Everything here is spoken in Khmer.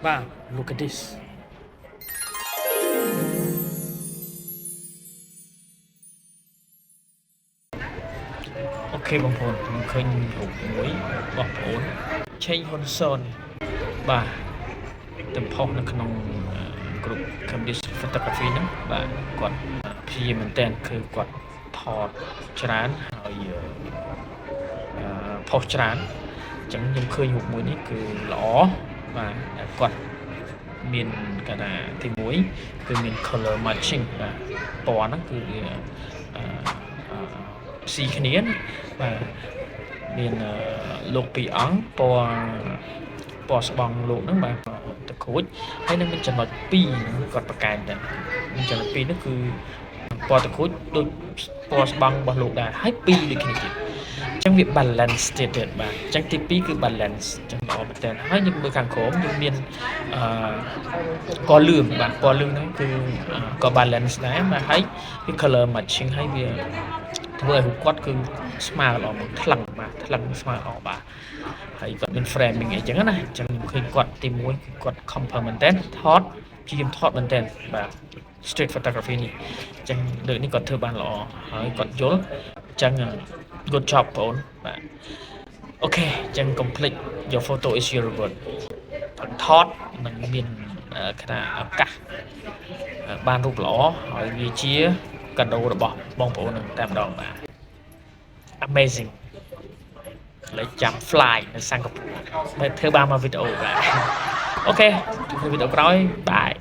Wow, look at this. Ok បងប្អូនខ្ញុំឃើញរូបមួយបងប្អូនឆេងហ៊ុនសនបាទទៅផុសនៅក្នុងក្រុម Cambridge Photography ហ្នឹងបាទគាត់ព្យាយាមមែនតើគឺគាត់ថតច្រើនហើយផុសច្រើនអញ្ចឹងខ្ញុំឃើញរូបមួយនេះគឺល្អបាទគាត់មានគេថាទី1គឺមាន color matching បាទពណ៌ហ្នឹងគឺស៊ីគ្នាបាទមានលោកពីរអង្គពណ៌ស្បង់លោកហ្នឹងបាទតក្រូចហើយនឹងមានចំណុច2ហ្នឹងគាត់ប្រកែកដែរមានចំណុច2ហ្នឹងគឺពណ៌តក្រូចដូចពណ៌ស្បង់របស់លោកដែរហើយ2ដូចគ្នាទៀតអញ្ចឹងវា balance ទៀតបាទអញ្ចឹងទី2គឺ balance អញ្ចឹងល្អមែនតើហើយយើងមើលខាងក្រោមយើងមានពណ៌លឿងបាទពណ៌លឿងហ្នឹងគឺក៏ balance ដែរបាទហើយវា color matching ហើយវាធ្វើឲ្យគាត់គឺស្មើល្អមកថ្លឹងបាទថ្លឹងស្មើល្អបាទហើយគាត់មាន framing អីចឹងណាអញ្ចឹងខ្ញុំឃើញគាត់ទី1គឺគាត់ confirm មែនតើថតព្យាយាមថតមែនតើបាទ street photography នេះអញ្ចឹងលើកនេះគាត់ធ្វើបានល្អហើយគាត់យល់អញ្ចឹង good job បងប្អូនបាទអូខេអញ្ចឹង complete your photo is your reward ថតនឹងមានគណៈឱកាសបានរូបល្អហើយវាជាកាដូរបស់បងប្អូននឹងតែម្ដងបាទ amazing លេចចាំ fly នៅសិង្ហបុរីធ្វើបានមកវីដេអូបាទអូខេជួបគ្នាវីដេអូក្រោយបាយ